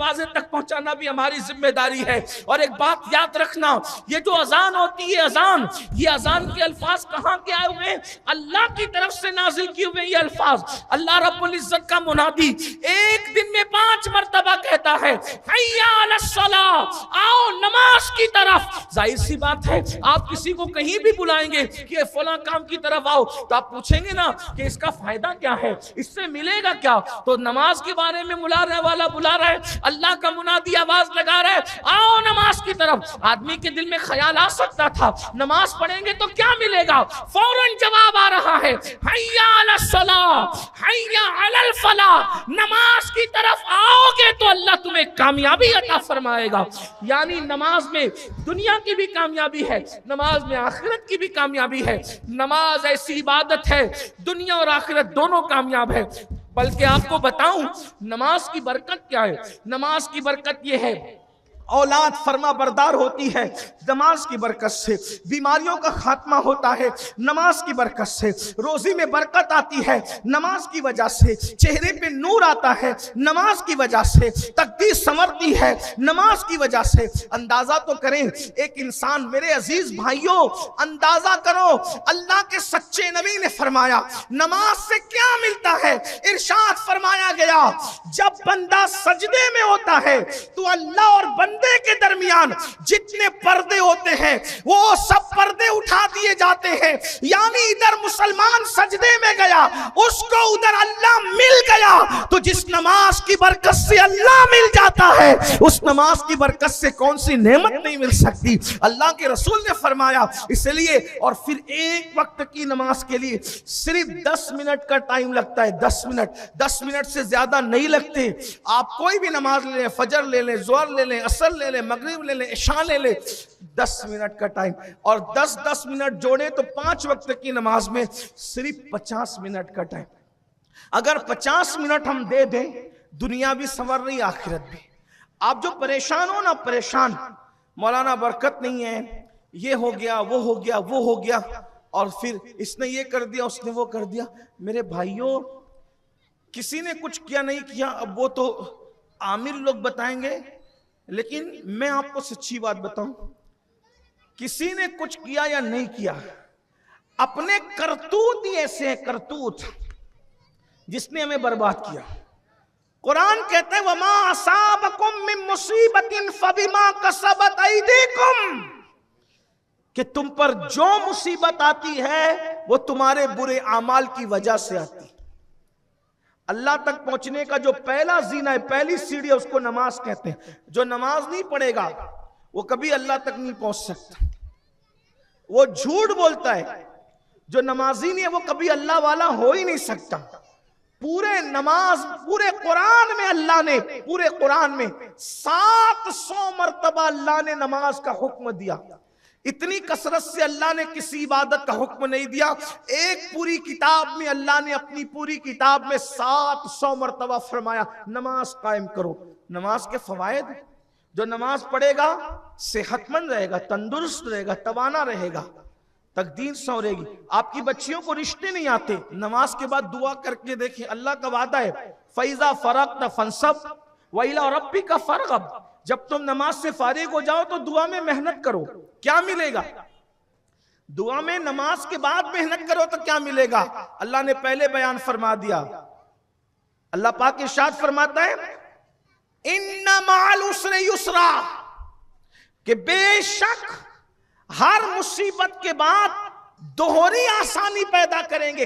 दरवाजे तक पहुंचाना भी हमारी जिम्मेदारी है। और एक बात याद रखना, ये जो अजान होती है, अजान, ये अजान के अल्फाज कहां के आए हुए हैं? अल्लाह की तरफ से नाजिल किए हुए ये अल्फाज। अल्लाह रब्बुल इज्जत का मुनादी एक दिन में 5 मरतबा कहता है, हैया अलस्सलाह, आओ नमाज की तरफ। जाहिर सी बात है, आप किसी को कहीं भी बुलाएंगे कि फलां काम की तरफ आओ, तो आप पूछेंगे ना कि इसका फायदा क्या है, इससे मिलेगा क्या? तो नमाज के बारे में बुलाने वाला बुला रहा है, अल्लाह का मुनादी आवाज लगा रहा है, आओ नमाज की तरफ। आदमी के दिल में ख्याल आ सकता था, नमाज पढ़ेंगे तो क्या मिलेगा? फौरन जवाब आ रहा है, हैया अलस्सलाह, हैया अलल फलाह, नमाज की तरफ आओगे तो अल्लाह तुम्हें कामयाबी अता फरमाएगा। यानी नमाज में दुनिया की भी कामयाबी है, नमाज में आखिरत की भी कामयाबी है। नमाज ऐसी इबादत है, दुनिया और आखिरत दोनों कामयाब है। बल्कि आपको बताऊं नमाज की बरकत क्या है। नमाज की बरकत यह है, औलाद फरमा बरदार होती है नमाज की बरकत से, बीमारियों का खात्मा होता है नमाज की बरकत से, रोजी में बरकत आती है नमाज की वजह से, चेहरे पे नूर आता है नमाज की वजह से, तकदीर संवरती है नमाज की वजह से। अंदाजा तो करें एक इंसान, मेरे अजीज भाइयों, अंदाजा करो अल्लाह के सच्चे नबी ने फरमाया नमाज से क्या मिलता है। इरशाद फरमाया गया, जब बंदा सजदे में होता है तो अल्लाह और बंदे के दरमियान जितने पर्दे होते हैं वो सब पर्दे उठा दिए जाते हैं। यानी इधर मुसलमान सजदे में गया, उसको उधर अल्लाह मिल गया। तो जिस नमाज की बरकत से अल्लाह मिल जाता है, उस नमाज की बरकत से कौन सी नेमत नहीं मिल सकती। अल्लाह के रसूल ने फरमाया इसलिए, और फिर एक वक्त की नमाज के लिए सिर्फ 10 मिनट का टाइम लगता है। 10 मिनट, 10 मिनट से ज्यादा नहीं लगते। आप कोई भी नमाज ले लें, फजर ले लें, जोहर ले लें, असर ले लें, मगरिब ले लें, इशा ले लें, 10 मिनट का टाइम, और 10-10 मिनट जोड़े तो 5 वक्त की नमाज में सिर्फ 50 मिनट का टाइम। अगर 50 मिनट हम दे दें, दुनिया भी संवर रही, आखिरत भी। आप जो परेशान हो ना, परेशान, मौलाना बरकत नहीं है, ये हो गया, वो हो गया, वो हो गया, और फिर इसने ये कर दिया, उसने वो कर दिया। मेरे भाइयों, किसी ने कुछ किया नहीं किया, अब वो तो आमिर लोग बताएंगे, लेकिन मैं आपको सच्ची बात बताऊं, किसी ने कुछ किया या नहीं किया, अपने करतूत ही ऐसे हैं, करतूत, जिसने हमें बर्बाद किया। कुरान कहते हैं, वमा असाबकुम मिन मुसीबतिन फबिमा कसबत ऐदीकुम, कि तुम पर जो मुसीबत आती है वो तुम्हारे बुरे अमाल की वजह से आती है। अल्लाह तक पहुंचने का जो पहला जीना है, पहली सीढ़ी है, उसको नमाज कहते हैं। जो नमाज नहीं पढ़ेगा वो कभी अल्लाह तक नहीं पहुंच सकता, वो झूठ बोलता है। जो नमाजी नहीं है वो कभी अल्लाह वाला हो ही नहीं सकता। पूरे नमाज, पूरे कुरान में अल्लाह ने, पूरे कुरान में 700 मरतबा अल्लाह ने नमाज का हुक्म दिया। इतनी कसरत से अल्लाह ने किसी इबादत का हुक्म नहीं दिया। एक पूरी किताब में अल्लाह ने, अपनी पूरी किताब में 700 मरतबा फरमाया नमाज कायम करो। नमाज के फवायद, जो नमाज पढ़ेगा सेहतमंद रहेगा, तंदुरुस्त रहेगा, तवाना रहेगा, तकदीर संवरेगी। आपकी बच्चियों को रिश्ते नहीं आते, नमाज के बाद दुआ करके देखिए, अल्लाह का वादा है, फैजा फरगत फंसब व इला रब्बिका फरगब। जब तुम नमाज से फारिग हो जाओ तो दुआ में मेहनत करो, क्या मिलेगा? दुआ में नमाज के बाद मेहनत करो तो क्या मिलेगा? अल्लाह ने पहले बयान फरमा दिया। अल्लाह पाक इरशाद फरमाता है, इन्ना मअल उसरि युसरा, कि बेशक हर मुसीबत के बाद दोहरी आसानी पैदा करेंगे।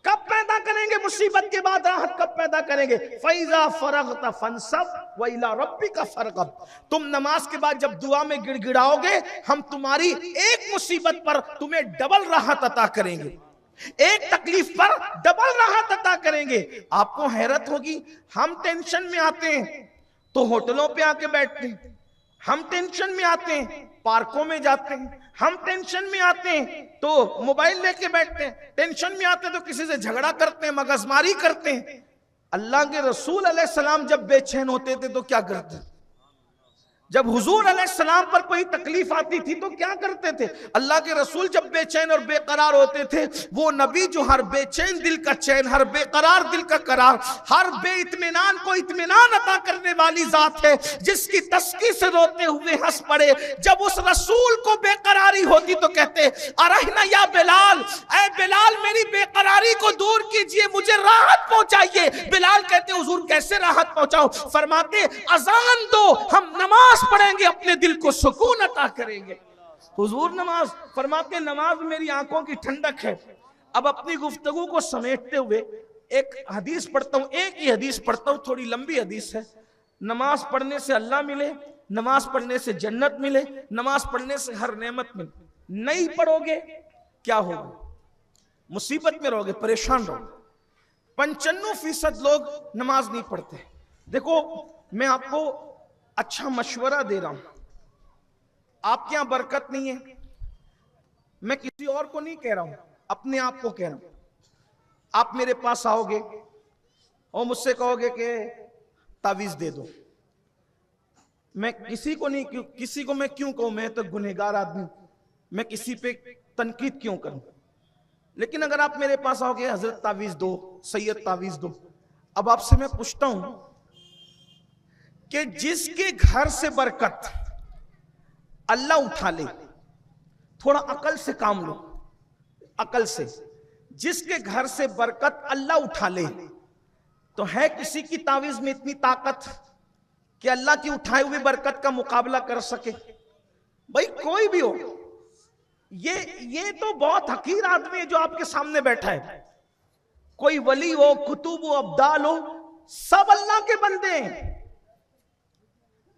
कब पैदा करेंगे? मुसीबत के बाद राहत कब पैदा करेंगे? फैजा फरगत फंसब व इला रब्बिका फरगब। तुम नमाज के बाद जब दुआ में गिड़गिड़ाओगे, हम तुम्हारी एक मुसीबत पर तुम्हें डबल राहत अता करेंगे, एक तकलीफ पर डबल राहत अता करेंगे। आपको हैरत होगी, हम टेंशन में आते हैं तो होटलों पे आके बैठते हैं, हम टेंशन में आते हैं पार्कों में जाते हैं, हम टेंशन में आते हैं तो मोबाइल लेके बैठते हैं, टेंशन में आते हैं तो किसी से झगड़ा करते हैं, मगजमारी करते हैं। अल्लाह के रसूल अलैहिस्सलाम जब बेचैन होते थे तो क्या करते? जब हुजूर अलैहिस्सलाम पर कोई तकलीफ आती थी तो क्या करते थे? अल्लाह के रसूल जब बेचैन और बेकरार होते थे, वो नबी जो हर बेचैन दिल का चैन, हर बेकरार दिल का करार, हर बेइत्मीनान को इत्मीनान अता करने वाली जात है, जिसकी तस्की से रोते हुए हंस पड़े। जब उस रसूल को बेकरारी होती तो कहते अरहना या बिलाल, ऐ बिलाल मेरी बेकरारी को दूर कीजिए, मुझे राहत पहुंचाइए। बिलाल कहते हुजूर कैसे राहत पहुंचाऊं? फरमाते अजान दो, हम नमाज पढ़ेंगे, अपने दिल को सुकून अता करेंगे। हुजूर नमाज फरमाते नमाज मेरी आंखों की ठंडक है। अब अपनी गुफ्तगू को समेटते हुए एक हदीस पढ़ता हूं, एक ही हदीस पढ़ता हूं, थोड़ी लंबी हदीस है। नमाज पढ़ने से अल्लाह मिले, नमाज पढ़ने से जन्नत मिले, नमाज पढ़ने से हर नेमत मिले। नहीं पढ़ोगे क्या होगा? मुसीबत में रहोगे, परेशान रहोगे। 95% लोग नमाज नहीं पढ़ते। देखो मैं आपको अच्छा मशवरा दे रहा हूं, आपके यहां बरकत नहीं है, मैं किसी और को नहीं कह रहा हूं, अपने आप को कह रहा हूं। आप मेरे पास आओगे और मुझसे कहोगे कि तावीज दे दो, मैं किसी को नहीं, किसी को मैं क्यों कहूं? मैं तो गुनहगार आदमी, मैं किसी पे तनकीद क्यों करूं? लेकिन अगर आप मेरे पास आओगे हजरत तावीज दो, सैयद तावीज दो, अब आपसे मैं पूछता हूं कि जिसके घर से बरकत अल्लाह उठा ले, थोड़ा अकल से काम लो, अकल से, जिसके घर से बरकत अल्लाह उठा ले, तो है किसी की तावीज में इतनी ताकत कि अल्लाह की उठाई हुई बरकत का मुकाबला कर सके? भाई कोई भी हो, ये तो बहुत हकीर आदमी है जो आपके सामने बैठा है। कोई वली हो, कुतुब हो, अब्दाल हो, सब अल्लाह के बंदे हैं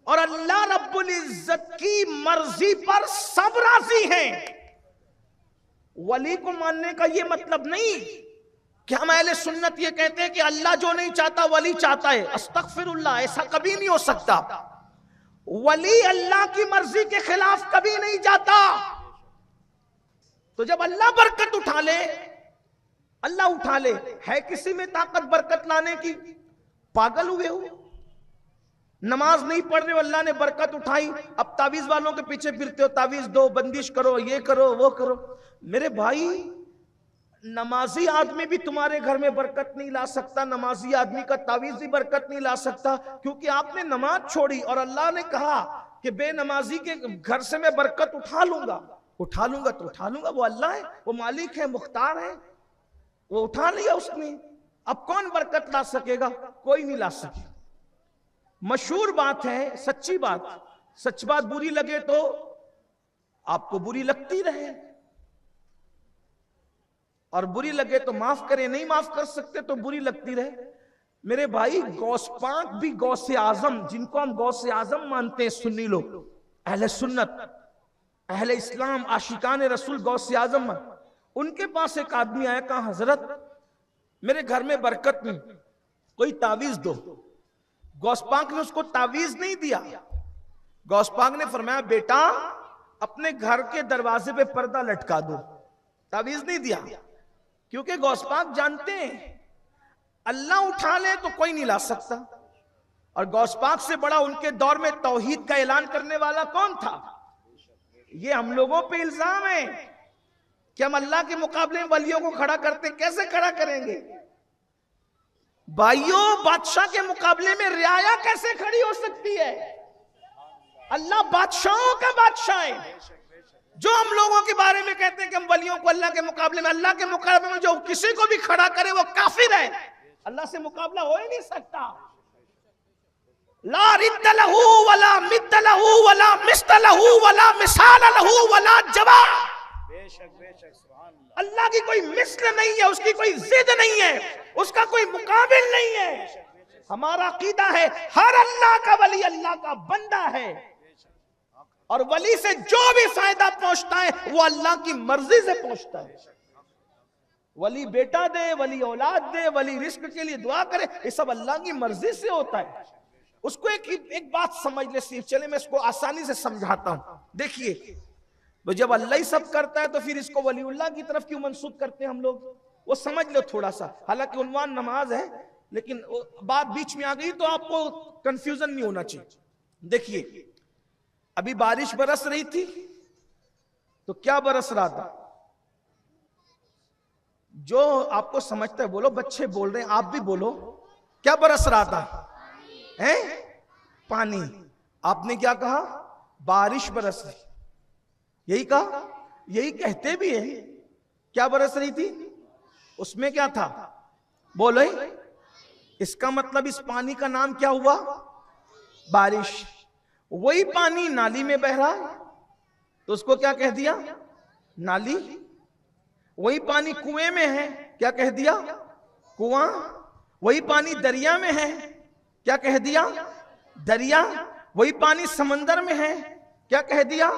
और अल्लाह रब्बुल इज्जत की मर्जी पर सब राजी हैं। वली को मानने का यह मतलब नहीं कि हम अहले सुन्नत ये कहते हैं कि अल्लाह जो नहीं चाहता वली चाहता है। अस्तगफिरुल्लाह, ऐसा कभी नहीं हो सकता। वली अल्लाह की मर्जी के खिलाफ कभी नहीं जाता। तो जब अल्लाह बरकत उठा ले, अल्लाह उठा ले, है किसी में ताकत बरकत लाने की? पागल हुए हो? नमाज नहीं पढ़ रहे हो, अल्लाह ने बरकत उठाई, अब तावीज वालों के पीछे फिरते हो, तावीज दो, बंदिश करो, ये करो, वो करो। मेरे भाई, नमाजी आदमी भी तुम्हारे घर में बरकत नहीं ला सकता, नमाजी आदमी का तावीज भी बरकत नहीं ला सकता, क्योंकि आपने नमाज छोड़ी और अल्लाह ने कहा कि बेनमाजी के घर से मैं बरकत उठा लूंगा। उठा लूंगा तो उठा लूंगा, वो अल्लाह है, वो मालिक है, मुख्तार है, वो उठा लिया उसने। अब कौन बरकत ला सकेगा? कोई नहीं ला सके। मशहूर बात है, सच्ची बात, सच बात बुरी लगे तो आपको बुरी लगती रहे और बुरी लगे तो माफ करें, नहीं माफ कर सकते तो बुरी लगती रहे। मेरे भाई, गौस पाक भी गौसे आजम, जिनको हम गौसे आजम मानते हैं, सुन्नी लोग, अहले सुन्नत, अहले इस्लाम, आशिकान रसूल, गौसे आजम, उनके पास एक आदमी आया, कहा हजरत मेरे घर में बरकत नहीं, कोई तावीज दो। गौस पाक ने उसको तावीज नहीं दिया। गौस पाक ने फरमाया बेटा अपने घर के दरवाजे पे पर्दा लटका दो। तावीज नहीं दिया, क्योंकि गौस पाक जानते हैं अल्लाह उठा ले तो कोई नहीं ला सकता। और गौस पाक से बड़ा उनके दौर में तौहीद का ऐलान करने वाला कौन था? ये हम लोगों पे इल्जाम है कि हम अल्लाह के मुकाबले में वलियों को खड़ा करते। कैसे खड़ा करेंगे भाइयों? बादशाह के मुकाबले में रियाया कैसे खड़ी हो सकती है? अल्लाह बादशाहों का बादशाह है। जो हम लोगों के बारे में कहते हैं कि हम वलियों को अल्लाह के मुकाबले में, अल्लाह के मुकाबले में जो किसी को भी खड़ा करे वो काफिर है। अल्लाह से मुकाबला हो ही नहीं सकता। ला रिद्द लहू वला मिद्द लहू वला मिस्ल लहू वला मिसाल लहू वला जवा। अल्लाह की कोई मिस्ल नहीं है, उसकी कोई जिद नहीं है, उसका कोई मुकाबिल नहीं है। हमारा अकीदा है हर अल्लाह का वली अल्लाह का बंदा है और वली से जो भी फायदा पहुंचता है वो अल्लाह की मर्जी से पहुंचता है। वली बेटा दे, वली औलाद दे, वली रिस्क के लिए दुआ करे, ये सब अल्लाह की मर्जी से होता है। उसको एक बात समझ ले सिर्फ, चले मैं इसको आसानी से समझाता हूं। देखिए, तो जब अल्लाह ही सब करता है तो फिर इसको वलीउल्लाह की तरफ क्यों मंसूब करते हैं हम लोग? वो समझ लो थोड़ा सा। हालांकि उन्वान नमाज है, लेकिन बात बीच में आ गई तो आपको कंफ्यूजन नहीं होना चाहिए। देखिए, अभी बारिश बरस रही थी, तो क्या बरस रहा था? जो आपको समझता है बोलो, बच्चे बोल रहे हैं, आप भी बोलो, क्या बरस रहा था? हैं? पानी। आपने क्या कहा? बारिश बरस रही। यही कहा, यही कहते भी हैं। क्या बरस रही थी? उसमें क्या था? बोलो। इसका मतलब इस पानी का नाम क्या हुआ? बारिश। वही पानी नाली में बह रहा है, तो उसको क्या कह दिया? नाली। वही पानी कुएं में है, क्या कह दिया? कुआं। वही पानी दरिया में है, क्या कह दिया? दरिया। वही पानी समंदर में है, क्या कह दिया?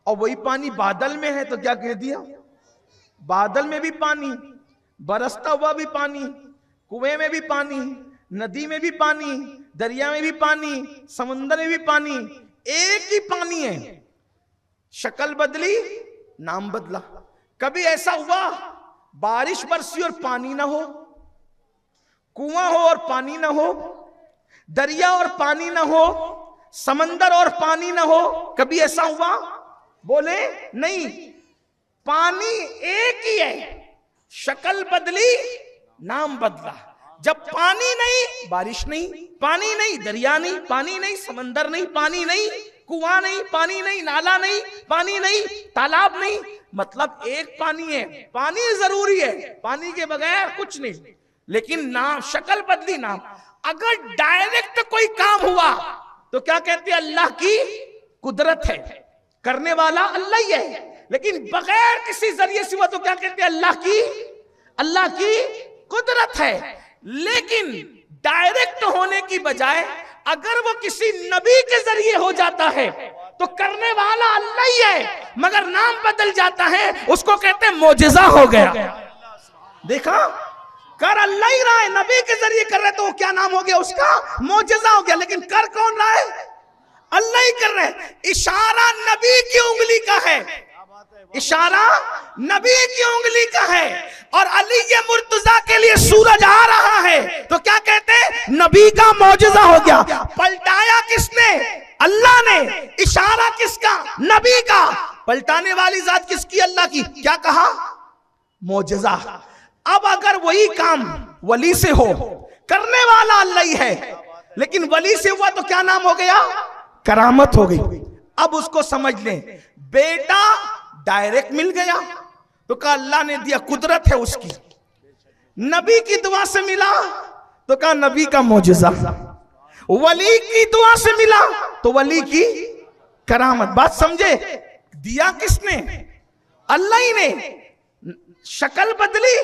और वही पानी बादल में है, तो क्या कह दिया? बादल में भी पानी, बरसता हुआ भी पानी, कुएं में भी पानी, नदी में भी पानी, दरिया में भी पानी, समुद्र में भी पानी, एक ही पानी है। शक्ल बदली, नाम बदला। कभी ऐसा हुआ बारिश बरसी और पानी ना हो, कुआं हो और पानी ना हो, दरिया और पानी ना हो, समंदर और पानी ना हो? कभी ऐसा हुआ? बोले नहीं। पानी एक ही है, शक्ल बदली, नाम बदला। जब पानी नहीं, बारिश नहीं, पानी नहीं, दरिया नहीं, पानी नहीं, समंदर नहीं, पानी नहीं, कुआं नहीं, पानी नहीं, नाला नहीं, पानी नहीं, तालाब नहीं, मतलब एक पानी है। पानी जरूरी है, पानी के बगैर कुछ नहीं, लेकिन नाम, शक्ल बदली, नाम। अगर डायरेक्ट कोई काम हुआ तो क्या कहते हैं? अल्लाह की कुदरत है, करने वाला अल्लाह ही है। लेकिन बगैर किसी जरिए से हुआ तो क्या कहते हैं? अल्लाह की कुदरत है। लेकिन डायरेक्ट होने की बजाय अगर वो किसी नबी के जरिए हो जाता है तो करने वाला अल्लाह ही है, मगर नाम बदल जाता है, उसको कहते हैं मोजिजा हो गया। देखा, कर अल्लाह ही रहा है, नबी के जरिए कर रहा है, तो वो क्या नाम हो गया उसका? मोजिजा हो गया। लेकिन कर कौन रहा है? अल्लाह ही कर रहे हैं। इशारा नबी की उंगली का है, इशारा नबी की उंगली का है। और अली के मुर्तजा के लिए सूरज आ रहा है, तो क्या कहते हैं? नबी का मौजज़ा हो गया। पलटाया किसने? अल्लाह ने। इशारा किसका? नबी का। पलटाने वाली जात किसकी? अल्लाह की। क्या कहा? मौजज़ा। अब अगर वही काम वली से हो, करने वाला अल्लाह ही है, लेकिन वली से हुआ तो क्या नाम हो गया? करामत हो गई। अब उसको समझ लें, बेटा डायरेक्ट मिल गया तो कहा अल्लाह ने दिया, कुदरत है उसकी। नबी की दुआ से मिला तो कहा नबी का मौजज़ा। वली की दुआ से मिला तो वली की करामत। बात समझे? दिया किसने? अल्लाह ही ने। शक्ल बदली,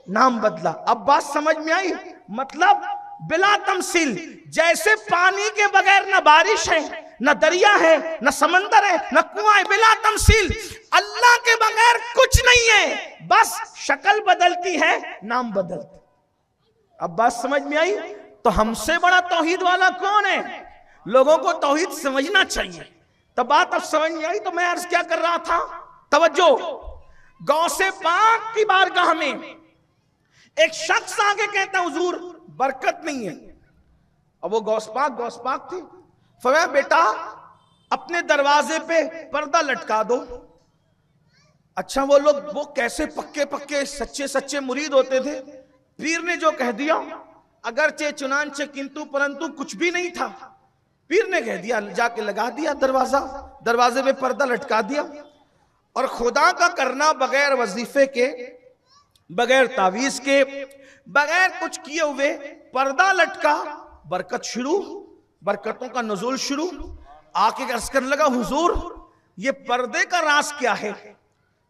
नाम बदला। अब बात समझ में आई? मतलब बिला तमसील, जैसे पानी के बगैर ना बारिश है, न दरिया है, न समंदर है, न कुआं है, बिला तमसील। अल्लाह के बगैर कुछ नहीं है, बस शक्ल बदलती है, नाम बदलता। अब बात समझ में आई? तो हमसे बड़ा तौहीद वाला कौन है? लोगों को तौहीद समझना चाहिए। तो बात अब समझ में आई। तो मैं अर्ज क्या कर रहा था? तवज्जो। गौसे पाक की बारगाह में एक शख्स आगे कहता है हुजूर बरकत नहीं है। अब वो गौस पाक थी। फरमाया बेटा अपने दरवाजे पे पर्दा लटका दो। अच्छा वो लोग वो कैसे पक्के सच्चे मुरीद होते थे। पीर ने जो कह दिया, अगरचे चुनांचे किंतु परंतु कुछ भी नहीं था, पीर ने कह दिया, जाके लगा दिया दरवाजे पे पर्दा लटका दिया। और खुदा का करना बगैर वजीफे के, बगैर तावीज के, बगैर कुछ किए हुए पर्दा लटका, बरकत शुरू, बरकतों का नुज़ूल शुरू। आके अर्ज़ करने लगा हुजूर ये पर्दे का राज क्या है?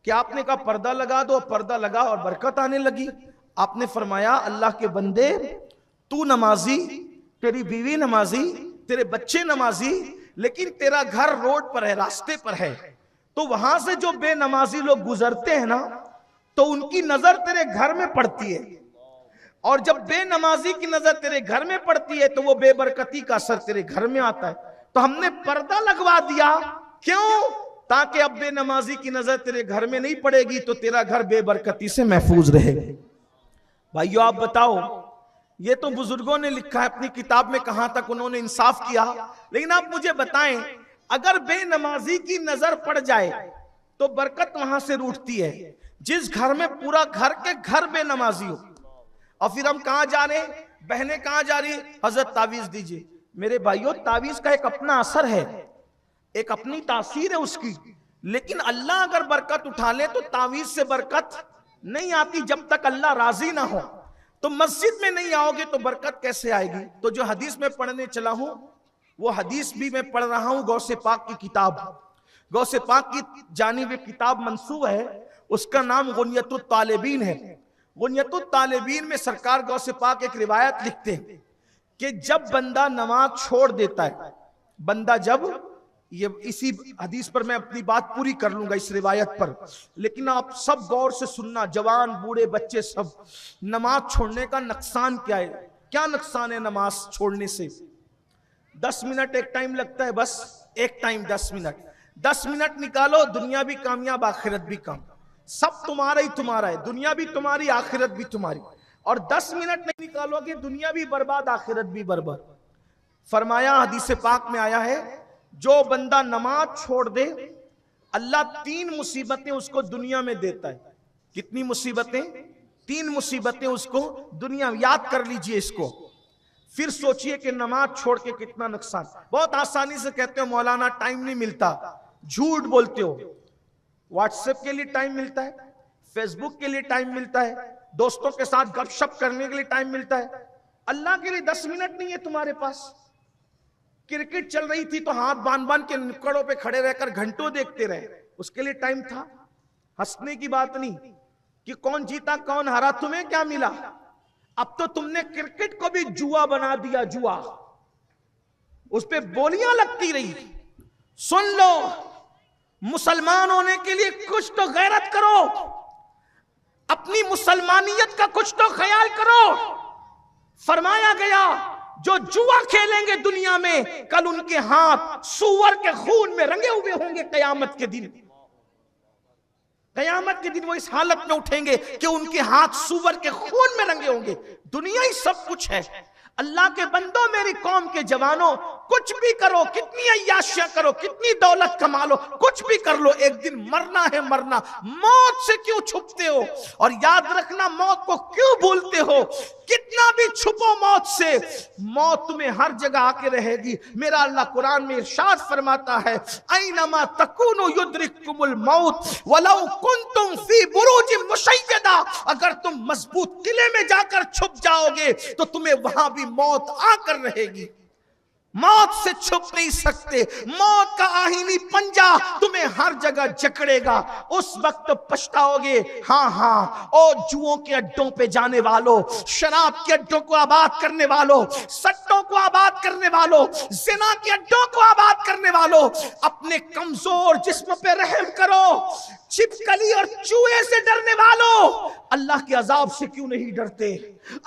कि आपने कहा पर्दा लगा दो, पर्दा लगा और बरकत आने लगी। आपने फरमाया अल्लाह के बंदे, तू नमाजी, तेरी बीवी नमाजी, तेरे बच्चे नमाजी, लेकिन तेरा घर रोड पर है, रास्ते पर है। तो वहां से जो बेनमाजी लोग गुजरते हैं ना, तो उनकी नजर तेरे घर में पड़ती है। और जब बेनमाजी की नजर तेरे घर में पड़ती है तो वो बेबरकती का असर तेरे घर में आता है। तो हमने पर्दा लगवा दिया, क्यों? ताकि अब बेनमाजी की नजर तेरे घर में नहीं पड़ेगी, तो तेरा घर बेबरकती से महफूज रहेगा। भाइयों आप बताओ, ये तो बुजुर्गों ने लिखा है अपनी किताब में, कहां तक उन्होंने इंसाफ किया। लेकिन आप मुझे बताएं, अगर बेनमाजी की नजर पड़ जाए तो बरकत वहां से रूठती है। जिस घर में पूरा घर के घर बेनमाजी हो, और फिर हम कहां जा रहे हैं, बहनें कहां जा रही, हजरत तावीज दीजिए। मेरे भाइयों, तावीज का एक अपना असर है, एक अपनी तासीर है उसकी, लेकिन अल्लाह अगर बरकत उठा ले तो तावीज से बरकत नहीं आती जब तक अल्लाह राजी ना हो। तो मस्जिद में नहीं आओगे तो बरकत कैसे आएगी? तो जो हदीस में पढ़ने चला हूं वो हदीस भी मैं पढ़ रहा हूं, गौसे पाक की किताब, गौसे पाक की जानिब एक किताब मंसूब है, उसका नाम गुनियतुत तालिबीन है। गुनियतुत तालिबीन में सरकार गौसे पाक एक रिवायत लिखते हैं कि जब बंदा नमाज छोड़ देता है, बंदा जब, ये इसी हदीस पर मैं अपनी बात पूरी कर लूंगा इस रिवायत पर, लेकिन आप सब गौर से सुनना, जवान बूढ़े बच्चे सब, नमाज छोड़ने का नुकसान क्या है? क्या नुकसान है नमाज छोड़ने से? 10 मिनट एक टाइम लगता है, बस एक टाइम 10 मिनट, 10 मिनट निकालो, दुनिया भी कामयाब आखिरत भी काम, सब तुम्हारा ही तुम्हारा है, दुनिया भी तुम्हारी आखिरत भी तुम्हारी। और 10 मिनट नहीं निकालोगे, दुनिया भी बर्बाद आखिरत भी बर्बाद। फरमाया, हदीस पाक में आया है, जो बंदा नमाज छोड़ दे अल्लाह 3 मुसीबतें उसको दुनिया में देता है। कितनी मुसीबतें? 3 मुसीबतें उसको दुनिया में। याद कर लीजिए इसको, फिर सोचिए कि नमाज छोड़ के कितना नुकसान। बहुत आसानी से कहते हो मौलाना टाइम नहीं मिलता, झूठ बोलते हो। व्हाट्सएप के लिए टाइम मिलता है, फेसबुक के लिए टाइम मिलता है, दोस्तों के साथ गपशप करने के लिए टाइम मिलता है। अल्लाह के लिए 10 मिनट नहीं है तुम्हारे पास? क्रिकेट चल रही थी तो हाथ बांध बांध के नुक्कड़ों पे खड़े रहकर घंटों देखते रहे, उसके लिए टाइम था? हंसने की बात नहीं कि कौन जीता कौन हारा, तुम्हें क्या मिला? अब तो तुमने क्रिकेट को भी जुआ बना दिया, जुआ, उस पे बोलियां लगती रही। सुन लो, मुसलमान होने के लिए कुछ तो गैरत करो, अपनी मुसलमानियत का कुछ तो ख्याल करो। फरमाया गया, जो जुआ खेलेंगे दुनिया में, कल उनके हाथ सूअर के खून में रंगे हुए होंगे। कयामत के दिन, कयामत के दिन वो इस हालत में उठेंगे कि उनके हाथ सूअर के खून में रंगे होंगे। दुनिया ही सब कुछ है। अल्लाह के बंदो, मेरी कौम के जवानों, कुछ भी करो, कितनी अय्याशियां करो, कितनी दौलत कमा लो, कुछ भी कर लो, एक दिन मरना है मरना। मौत से क्यों छुपते हो? और याद रखना, मौत को क्यों भूलते हो? कितना भी छुपो मौत से, मौत तुम्हें हर जगह आके रहेगी। मेरा अल्लाह कुरान में इरशाद फरमाता है, ऐनमा तकुनु युद्रिकुमुल मौत वलौ कुंतुम फी बुरूजिन मुशय्यदा। अगर तुम मजबूत किले में जाकर छुप जाओगे तो तुम्हें वहां भी मौत आकर रहेगी। मौत से छुप नहीं सकते। मौत का आहीनी पंजा तुम्हें हर जगह जकड़ेगा। उस वक्त पछताओगे। हाँ हाँ, ओ जुओं के अड्डों पे जाने वालों, शराब के अड्डों को आबाद करने वालों, सट्टों को आबाद करने वालों, जिना के अड्डों को आबाद करने वालों, अपने कमजोर जिस्म पे रहम करो। छिपकली और चूहे से डरने वालों, अल्लाह के अजाब से क्यों नहीं डरते?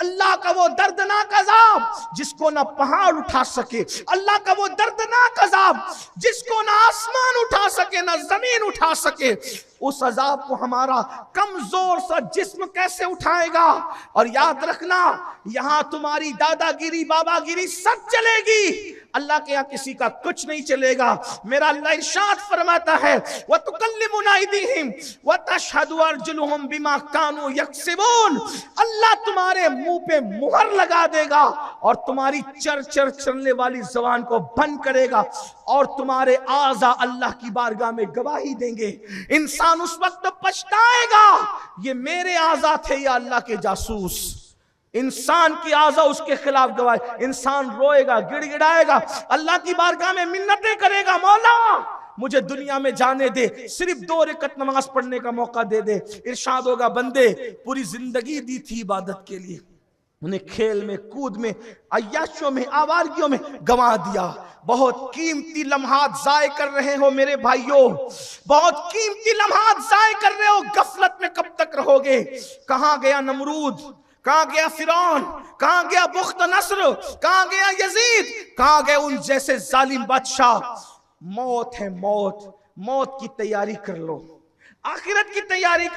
अल्लाह का वो दर्दनाक अजाब जिसको ना पहाड़ उठा सके, अल्लाह का वो दर्दनाक अजाब जिसको ना आसमान उठा सके ना जमीन उठा सके, उस अजाब को हमारा कमजोर सा जिस्म कैसे उठाएगा? और याद रखना, यहां तुम्हारी दादागिरी बाबागिरी सब चलेगी, अल्लाह के यहां किसी का कुछ नहीं चलेगा। मेरा अल्लाह इरशाद फरमाता है, व तुकल्लिमुना अयदीहिम व तशहदु अर्जुलुहुम बिमा कानू यक्सिबून। अल्लाह तुम्हारे मुंह पे मुहर लगा देगा और तुम्हारी चर चर चलने वाली जबान को बंद करेगा और तुम्हारे आज़ा अल्लाह की बारगाह में गवाही देंगे। इंसान उस वक्त पछताएगा, ये मेरे आज़ा थे या अल्लाह के जासूस। इंसान की आज़ा उसके खिलाफ गवाही। इंसान रोएगा, गिड़गिड़ाएगा, अल्लाह की बारगाह में मिन्नतें करेगा, मौला मुझे दुनिया में जाने दे, सिर्फ 2 रकात नमाज पढ़ने का मौका दे दे। इरशाद होगा, बंदे पूरी जिंदगी दी थी इबादत के लिए, उन्हें खेल में, कूद में, अय्याशों में, आवारगियों में गंवा दिया। बहुत कीमती लम्हात जाय कर रहे हो मेरे भाइयों, बहुत कीमती लम्हात जाय कर रहे हो। गफलत में कब तक रहोगे? कहां गया नमरूद, कहां गया फिरौन, कहां गया बुख्त नस्र, कहां गया यजीद, कहां गए उन जैसे जालिम बादशाह? मौत है मौत, मौत की तैयारी कर लो, आखिरत की तैयारी कर